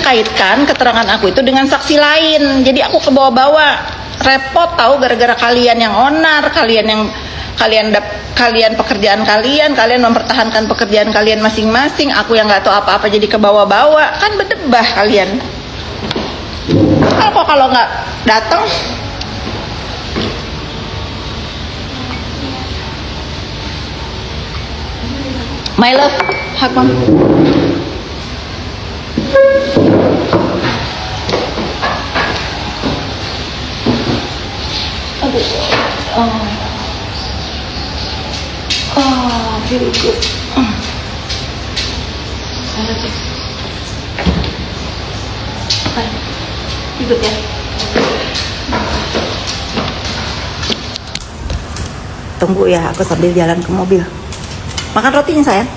kaitkan keterangan aku itu dengan saksi lain. Jadi aku kebawa-bawa, repot tahu gara-gara kalian yang onar, kalian pekerjaan kalian mempertahankan pekerjaan kalian masing-masing. Aku yang nggak tahu apa-apa jadi kebawa-bawa, kan berdebah kalian. Kalau nggak datang, my love, hug mom. Feel good. Ikut ya. Tunggu ya, aku sambil jalan ke mobil. Makan rotinya sayang.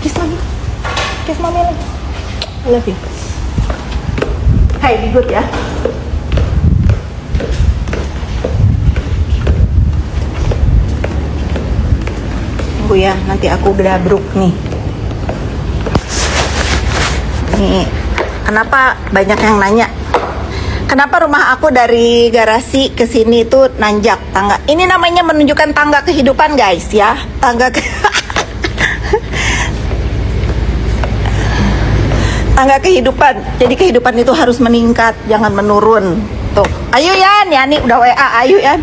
Kiss lagi. Kiss mami lagi. I love you. Hai, be good ya. Tunggu ya, nanti aku gedabruk nih. Nih, kenapa banyak yang nanya? Kenapa rumah aku dari garasi ke sini itu nanjak tangga? Ini namanya menunjukkan tangga kehidupan, guys ya. Tangga kehidupan. Jadi kehidupan itu harus meningkat, jangan menurun. Tuh. Ayo Yan, Yani udah WA, ayo Yan.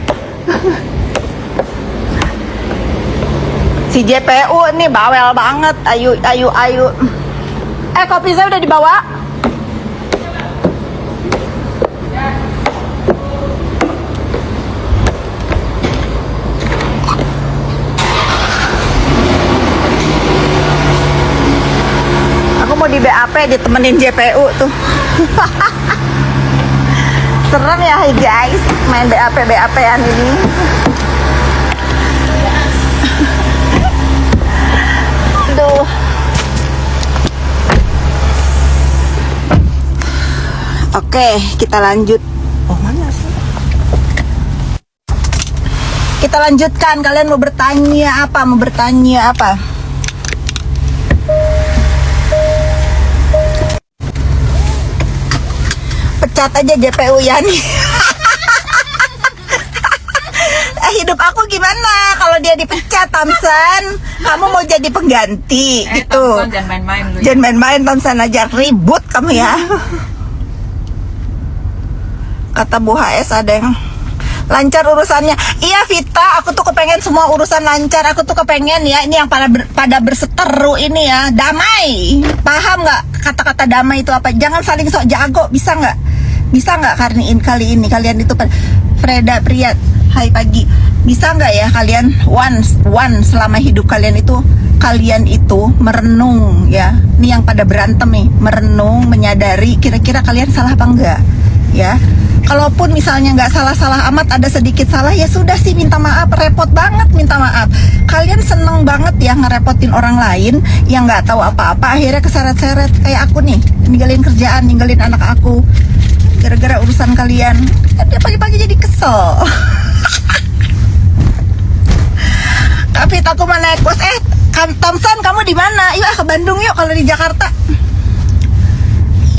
Si JPU nih bawel banget. Ayo. Kopi saya udah dibawa? Aku mau di BAP ditemenin JPU tuh. Serem ya guys, main BAP-an ini. Aduh. Oke, kita lanjut. Oh, mana sih? Kita lanjutkan. Kalian mau bertanya apa? Pecat aja JPU Yani. Hidup aku gimana kalau dia dipecat, Thompson? Kamu mau jadi pengganti gitu. Thompson, jangan main-main lu. Jangan main-main, Thompson aja ribut kamu ya. Kata Bu HS ada yang lancar urusannya. Iya Vita, aku tuh kepengen semua urusan lancar. Aku tuh kepengen ya, ini yang pada berseteru ini ya, damai. Paham nggak kata-kata damai itu apa? Jangan saling sok jago, bisa nggak? Bisa nggak kali ini kalian itu Freda Priyat, hai pagi. Bisa nggak ya kalian one selama hidup kalian itu merenung ya. Ini yang pada berantem nih, merenung, menyadari kira-kira kalian salah apa enggak ya. Kalaupun misalnya nggak salah-salah amat, ada sedikit salah, ya sudah sih minta maaf. Repot banget minta maaf. Kalian seneng banget ya ngerepotin orang lain yang nggak tahu apa-apa, akhirnya keseret-seret. Kayak aku nih, ninggalin kerjaan, ninggalin anak aku gara-gara urusan kalian. Dia pagi-pagi jadi kesel. Tapi aku mau naik bos. Thompson, kamu di mana? Yuk ke Bandung yuk kalau di Jakarta.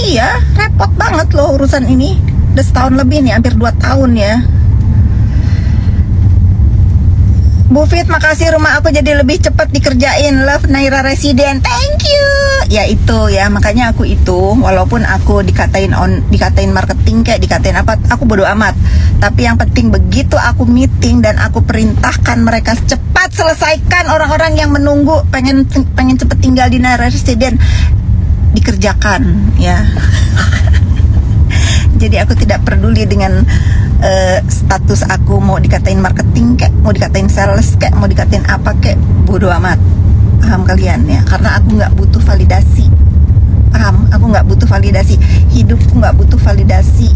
Iya, repot banget loh urusan ini. Udah setahun lebih nih, hampir 2 tahun ya. Bu Fit, makasih, rumah aku jadi lebih cepat dikerjain. Love Naira Resident, thank you. Ya itu ya, makanya aku itu, walaupun aku dikatain marketing kayak dikatain apa, aku bodo amat. Tapi yang penting begitu aku meeting dan aku perintahkan mereka cepat selesaikan, orang-orang yang menunggu pengen cepet tinggal di Naira Resident, dikerjakan ya. Jadi aku tidak peduli dengan status aku, mau dikatain marketing kayak, mau dikatain sales kayak, mau dikatain apa kayak, bodo amat. Paham kalian ya? Karena aku nggak butuh validasi. Paham? Aku nggak butuh validasi. Hidupku nggak butuh validasi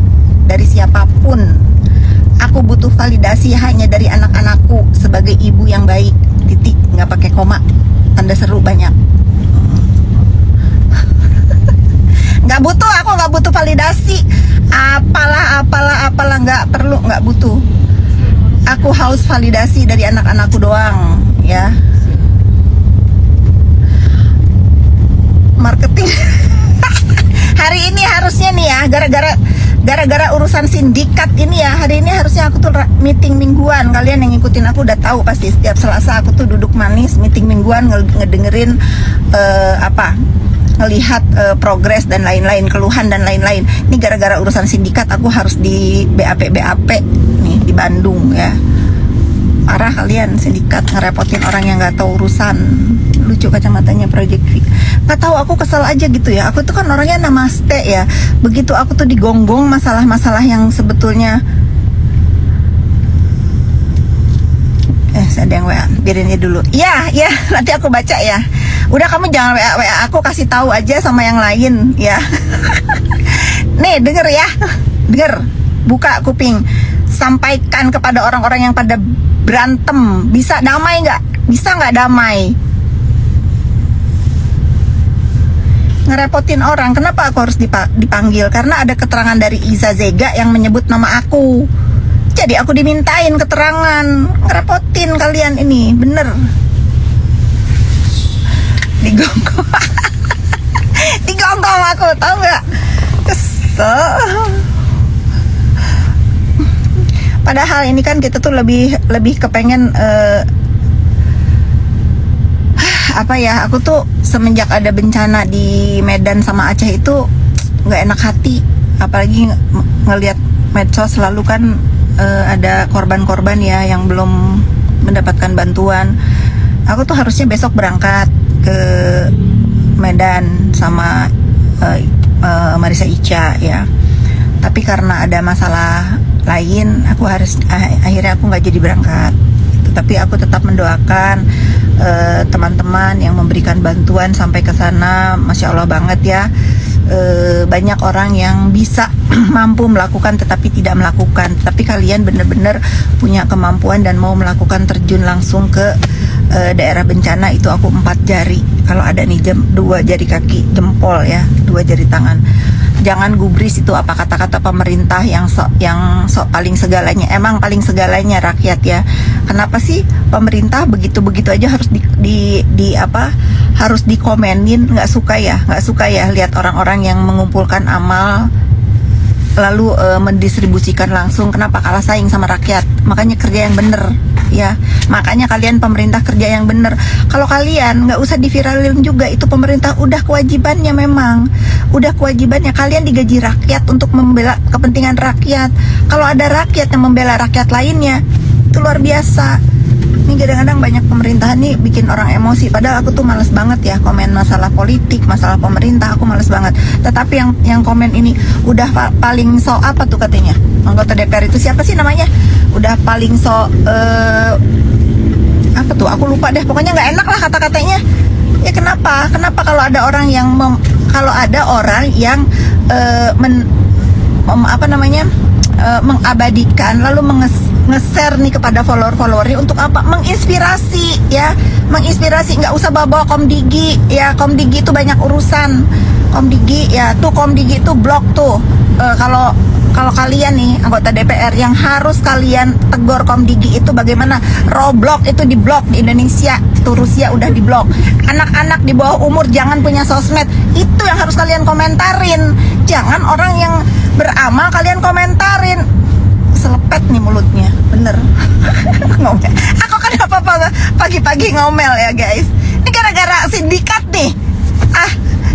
dari siapapun. Aku butuh validasi hanya dari anak-anakku sebagai ibu yang baik. Titik, nggak pakai koma. Tanda seru banyak. Aku nggak butuh validasi. Apalah, nggak perlu, nggak butuh. Aku haus validasi dari anak-anakku doang ya. Marketing hari ini harusnya nih ya, gara-gara urusan sindikat ini ya, hari ini harusnya aku tuh meeting mingguan. Kalian yang ngikutin aku udah tahu pasti setiap Selasa aku tuh duduk manis meeting mingguan, ngedengerin ngelihat progres dan lain-lain, keluhan dan lain-lain. Ini gara-gara urusan sindikat aku harus di BAP nih di Bandung ya. Parah kalian, sindikat ngerepotin orang yang nggak tahu urusan. Lucu kacamatanya Project V. Nggak tahu, aku kesel aja gitu ya. Aku tuh kan orangnya namaste ya. Begitu aku tuh digonggong masalah-masalah yang sebetulnya ada yang WA, biarin aja dulu. Ya, nanti aku baca ya. Udah, kamu jangan WA aku, kasih tahu aja sama yang lain ya. Nih, denger ya. Denger, buka kuping. Sampaikan kepada orang-orang yang pada berantem, bisa damai nggak? Bisa nggak damai? Ngerepotin orang. Kenapa aku harus dipanggil? Karena ada keterangan dari Iza Zega yang menyebut nama aku. Jadi aku dimintain keterangan. Ngerepotin kalian ini, bener. Digonggong. Digonggong aku, tau nggak? Kesel. Padahal ini kan kita tuh lebih kepengen aku tuh semenjak ada bencana di Medan sama Aceh itu nggak enak hati, apalagi ngelihat medsos selalu kan ada korban-korban ya yang belum mendapatkan bantuan. Aku tuh harusnya besok berangkat ke Medan sama Marisa Ica ya, tapi karena ada masalah lain akhirnya aku nggak jadi berangkat. Tapi aku tetap mendoakan teman-teman yang memberikan bantuan sampai ke sana. Masya Allah banget ya, banyak orang yang bisa mampu melakukan tetapi tidak melakukan. Tapi kalian benar-benar punya kemampuan dan mau melakukan terjun langsung ke daerah bencana. Itu aku 4 jari. Kalau ada nih 2 jari kaki jempol ya, 2 jari tangan. Jangan gubris itu apa kata-kata pemerintah yang sok paling segalanya. Emang paling segalanya rakyat ya. Kenapa sih pemerintah begitu-begitu aja harus harus dikomenin? Nggak suka ya lihat orang-orang yang mengumpulkan amal lalu mendistribusikan langsung. Kenapa kalah saing sama rakyat? Makanya kerja yang bener ya. Makanya kalian pemerintah kerja yang bener. Kalau kalian nggak usah diviralin juga, itu pemerintah udah kewajibannya, memang udah kewajibannya. Kalian digaji rakyat untuk membela kepentingan rakyat. Kalau ada rakyat yang membela rakyat lainnya, itu luar biasa. Ini kadang-kadang banyak pemerintahan nih bikin orang emosi. Padahal aku tuh males banget ya komen masalah politik, masalah pemerintah, aku males banget. Tetapi yang komen ini udah paling apa tuh katanya, anggota DPR itu siapa sih namanya? Udah paling apa tuh? Aku lupa deh. Pokoknya nggak enak lah kata-katanya. Ya kenapa? Kenapa kalau ada orang yang mengabadikan lalu nge-share nih kepada follower-followernya untuk apa? Menginspirasi ya, menginspirasi. Nggak usah bawa Komdigi ya. Komdigi itu banyak urusan. Komdigi ya, tuh Komdigi itu blok tuh. Kalau kalian nih anggota DPR, yang harus kalian tegur Komdigi itu bagaimana Roblox itu diblok di Indonesia. Tuh Rusia udah diblok. Anak-anak di bawah umur jangan punya sosmed. Itu yang harus kalian komentarin. Jangan orang yang beramal kalian komentarin. Selepet nih mulutnya, bener. Ngomel. Aku kan apa-apa pagi-pagi ngomel ya guys. Ini gara-gara sindikat nih.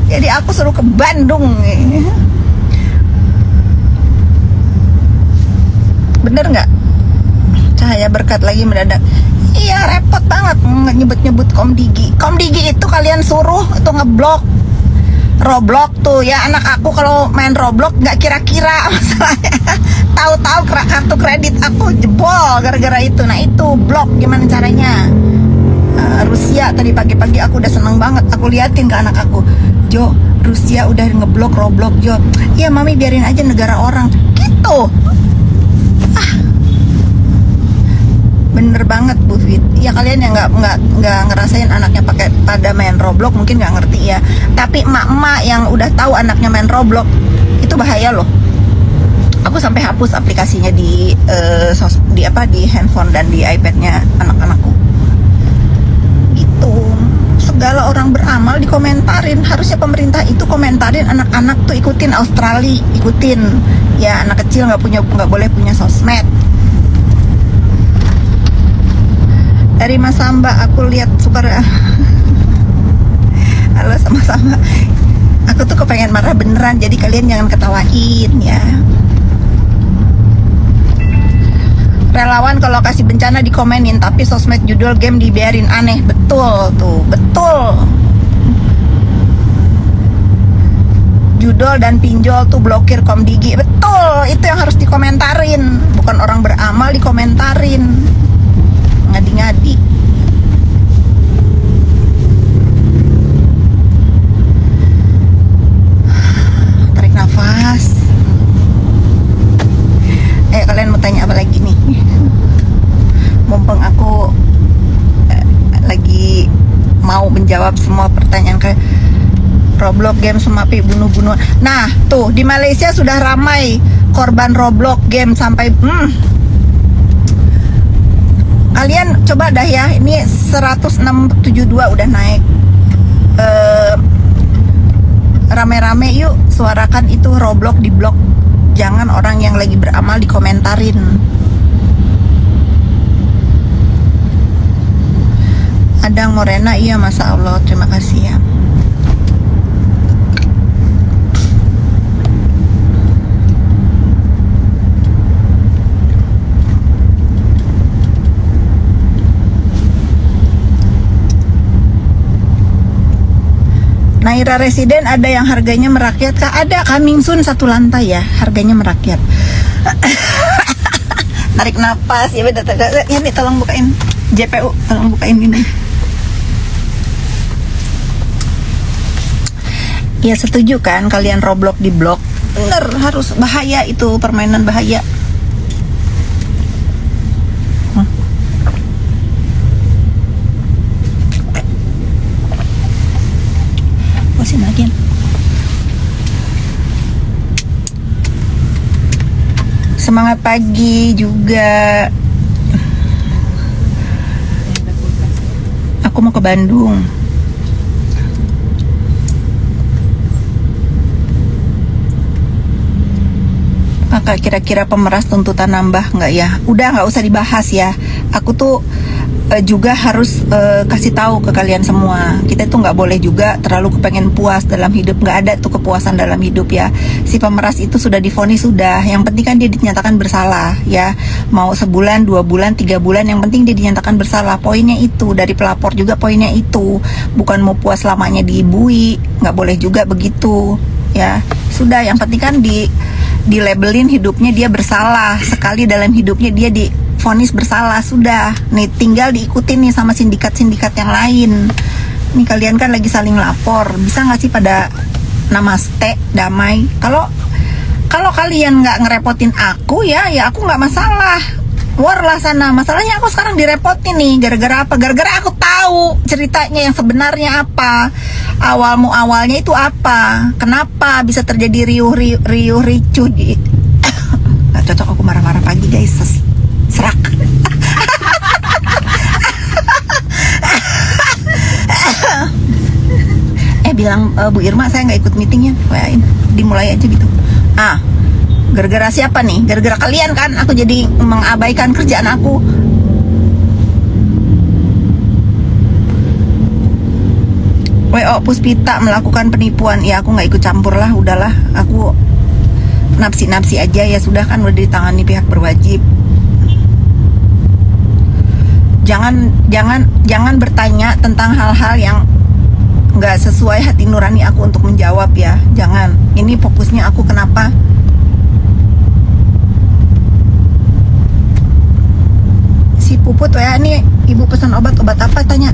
Jadi aku suruh ke Bandung nih. Bener nggak? Cahaya berkat lagi mendadak. Iya, repot banget nyebut-nyebut Komdigi. Komdigi itu kalian suruh itu ngeblok Roblox tuh ya. Anak aku kalau main Roblox nggak kira-kira masalahnya. Tahu-tahu kartu kredit aku jebol gara-gara itu. Nah itu blok, gimana caranya? Rusia tadi pagi-pagi aku udah seneng banget. Aku liatin ke anak aku, Jo, Rusia udah ngeblok Roblox, Jo. Iya mami, biarin aja negara orang. Gitu. Bener banget Bu Fit. Ya kalian yang nggak ngerasain anaknya pada main Roblox mungkin nggak ngerti ya. Tapi emak-emak yang udah tahu anaknya main Roblox itu bahaya loh. Aku sampai hapus aplikasinya di handphone dan di iPadnya anak-anakku. Gitu. Segala orang beramal dikomentarin. Harusnya pemerintah itu komentarin anak-anak tuh ikutin Australia, ikutin. Ya anak kecil nggak boleh punya sosmed. Dari Mas Samba aku lihat suka. Halo sama-sama. Aku tuh kepengen marah beneran, jadi kalian jangan ketawain ya. Relawan ke lokasi bencana dikomenin, tapi sosmed judul game dibiarin, aneh. Betul tuh, betul. Judul dan pinjol tuh blokir Komdigi. Betul, itu yang harus dikomentarin. Bukan orang beramal dikomentarin. Ngadi-ngadi. Tarik nafas. Kalian mau tanya apa lagi nih? Mumpung aku lagi mau menjawab semua pertanyaan kayak Roblox game semapi bunuh-bunuhan. Nah, tuh di Malaysia sudah ramai korban Roblox game sampai kalian coba dah ya, ini 106.72 udah naik. Rame-rame yuk suarakan itu Roblox di blok. Jangan orang yang lagi beramal dikomentarin. Adang Morena, iya Masya Allah, terima kasih ya. Naira Residen ada yang harganya merakyat kah? Ada, coming soon 1 lantai ya, harganya merakyat. Tarik napas ya, ya nih tolong bukain JPU, tolong bukain ini. Ya setuju kan kalian Roblox di blok? Bener, harus, bahaya itu, permainan bahaya. Lagi. Semangat pagi juga. Aku mau ke Bandung. Kakak, kira-kira pemeras tuntutan nambah nggak ya? Udah, nggak usah dibahas ya. Aku tuh juga harus kasih tahu ke kalian semua, kita tuh nggak boleh juga terlalu kepengen puas dalam hidup. Nggak ada tuh kepuasan dalam hidup ya. Si pemeras itu sudah divonis, sudah, yang penting kan dia dinyatakan bersalah ya. Mau sebulan, 2 bulan, 3 bulan, yang penting dia dinyatakan bersalah. Poinnya itu, dari pelapor juga poinnya itu, bukan mau puas lamanya diibui. Nggak boleh juga begitu ya. Sudah, yang penting kan di labelin hidupnya dia bersalah. Sekali dalam hidupnya dia divonis bersalah, sudah. Nih tinggal diikutin nih sama sindikat-sindikat yang lain. Nih kalian kan lagi saling lapor, bisa nggak sih pada namaste, damai? Kalau kalian nggak ngerepotin aku ya aku nggak masalah. War lah sana. Masalahnya aku sekarang direpotin nih, gara-gara apa? Gara-gara aku tahu ceritanya yang sebenarnya apa. Awalnya itu apa? Kenapa bisa terjadi riuh ricu? Gak cocok aku marah-marah pagi guys, serak. Bilang Bu Irma saya nggak ikut meetingnya, WA-in, dimulai aja gitu. Gara-gara siapa nih? Gara-gara kalian kan aku jadi mengabaikan kerjaan aku. WO Puspita melakukan penipuan. Ya aku nggak ikut campur lah, udahlah. Aku napsi aja ya, sudah kan udah ditangani pihak berwajib. Jangan bertanya tentang hal-hal yang nggak sesuai hati nurani aku untuk menjawab ya. Jangan. Ini fokusnya aku kenapa? Si Puput ya, ini ibu pesan obat apa tanya?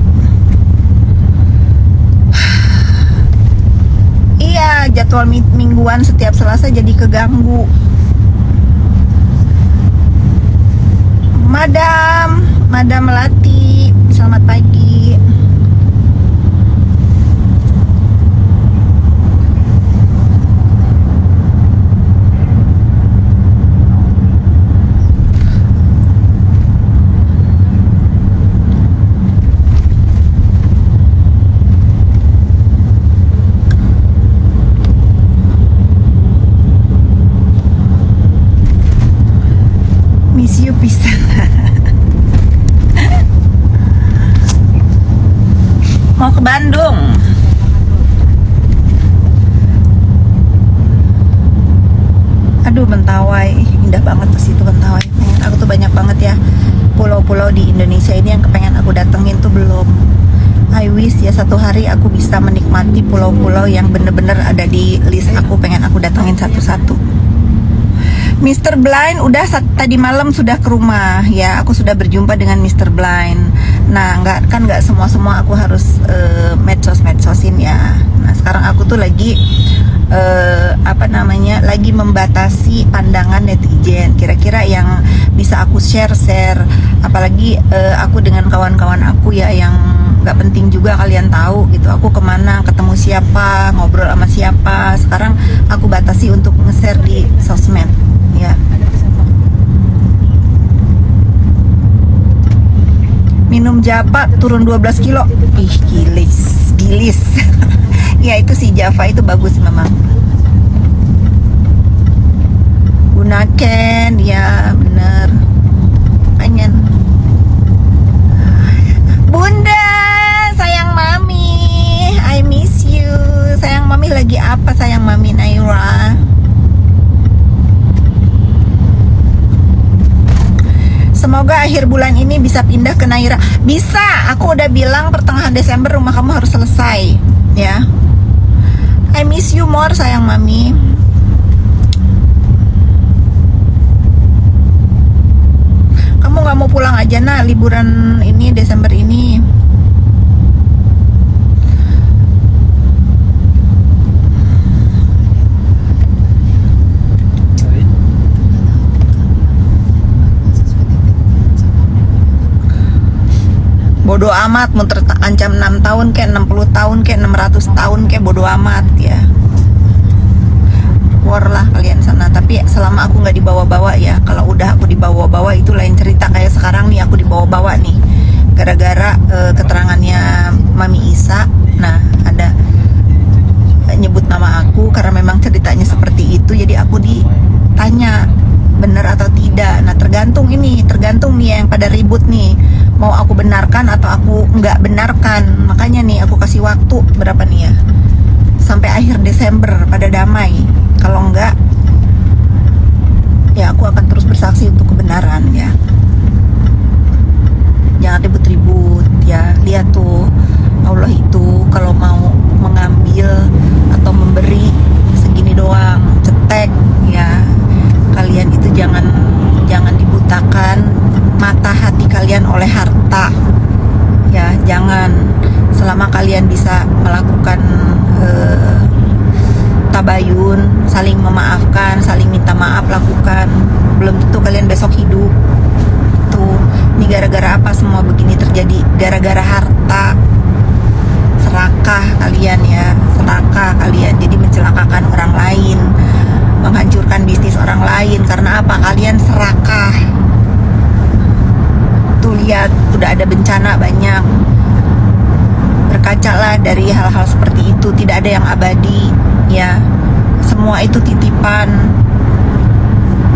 Iya, jadwal mingguan setiap Selasa jadi keganggu. Madam Melati, selamat pagi. miss you pisan. Mau ke Bandung. Aduh, Mentawai, indah banget ke situ Mentawai. Aku tuh banyak banget ya pulau-pulau di Indonesia ini yang kepengen aku datengin tuh belum. I wish ya satu hari aku bisa menikmati pulau-pulau yang bener-bener ada di list aku, pengen aku datengin satu-satu. Mr. Blind udah tadi malam sudah ke rumah ya, aku sudah berjumpa dengan Mr. Blind. Nah, nggak semua aku harus medsos-medsosin ya. Nah, sekarang aku tuh lagi lagi membatasi pandangan netizen. Kira-kira yang bisa aku share, apalagi aku dengan kawan-kawan aku ya yang nggak penting juga kalian tahu gitu. Aku kemana, ketemu siapa, ngobrol sama siapa. Sekarang aku batasi untuk nge-share di sosmed ya. Minum Java turun 12 kilo. Ih, gilis. Ya itu si Java itu bagus memang. Gunakan ya, bener. Pengen. Bunda, sayang mami, I miss you. Sayang mami lagi apa sayang mami Naira? Semoga akhir bulan ini bisa pindah ke Naira. Bisa, aku udah bilang pertengahan Desember rumah kamu harus selesai ya. I miss you more sayang mami. Kamu gak mau pulang aja nak liburan ini Desember ini? Bodoh amat, mau terancam 6 tahun kayak 60 tahun kayak 600 tahun kayak bodoh amat ya. War lah kalian sana. Tapi selama aku nggak dibawa-bawa ya. Kalau udah aku dibawa-bawa itu lain cerita. Kayak sekarang nih aku dibawa-bawa nih gara-gara keterangannya Mami Isa. Nah, ada nyebut nama aku karena memang ceritanya seperti itu. Jadi aku ditanya benar atau tidak. Nah, tergantung nih yang pada ribut nih, mau aku benarkan atau aku nggak benarkan. Makanya nih aku kasih waktu berapa nih ya, sampai akhir Desember pada damai. Kalau enggak ya aku akan terus bersaksi untuk kebenaran ya. Jangan ribut-ribut ya. Lihat tuh, Allah itu kalau mau mengambil atau memberi segini doang, cetek ya. Kalian itu jangan dibutakan mata hati kalian oleh harta ya. Jangan, selama kalian bisa melakukan tabayun, saling memaafkan, saling minta maaf, lakukan. Belum tentu kalian besok hidup. Tuh, ini gara-gara apa semua begini terjadi? Gara-gara harta. Serakah kalian ya, serakah kalian. Jadi mencelakakan orang lain, menghancurkan bisnis orang lain. Karena apa? Kalian serakah. Tuh lihat, udah ada bencana banyak. Berkacalah dari hal-hal seperti itu. Tidak ada yang abadi ya. Semua itu titipan.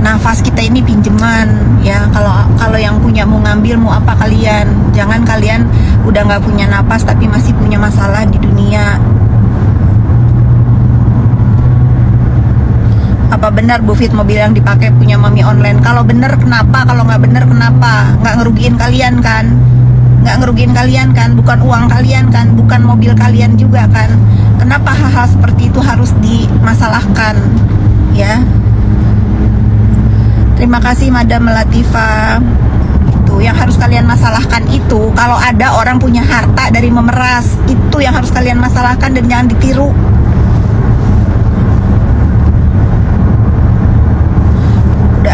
Nafas kita ini pinjeman ya. Kalau yang punya mau ngambil mau apa kalian. Jangan kalian udah nggak punya napas tapi masih punya masalah di dunia. Apa benar Bu Fit mobil yang dipakai punya Mami Online? Kalau benar kenapa? Kalau nggak benar kenapa? Nggak ngerugiin kalian kan? Nggak ngerugiin kalian kan? Bukan uang kalian kan? Bukan mobil kalian juga kan? Kenapa hal-hal seperti itu harus dimasalahkan ya? Terima kasih Madam Latifah. Itu yang harus kalian masalahkan itu. Kalau ada orang punya harta dari memeras, itu yang harus kalian masalahkan dan jangan ditiru.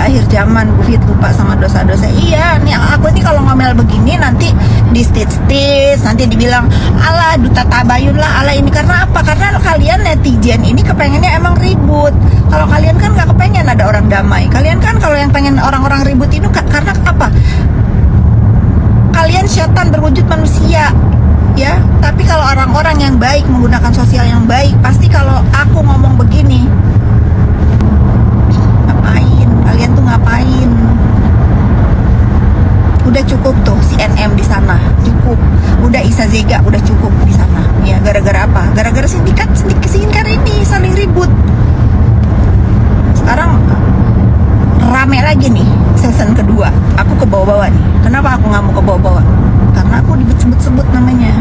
Akhir zaman Bu Fit lupa sama dosa-dosa. Iya nih, aku ini kalau ngomel begini nanti di stage nanti dibilang ala duta tabayun lah, ala ini. Karena apa? Karena kalian netizen ini kepengennya emang ribut. Kalau kalian kan nggak kepengen ada orang damai. Kalian kan kalau yang pengen orang-orang ribut itu karena apa? Kalian setan berwujud manusia ya. Tapi kalau orang-orang yang baik menggunakan sosial yang baik, pasti kalau aku ngomong begini, kalian tuh ngapain? udah cukup tuh si NM di sana, cukup. Udah Isa Zega udah cukup di sana. Ya gara-gara apa? Gara-gara sindikat ini saling ribut. Sekarang rame lagi nih season kedua. Aku ke bawah-bawah nih. Kenapa aku nggak mau ke bawah-bawah? Karena aku disebut-sebut namanya.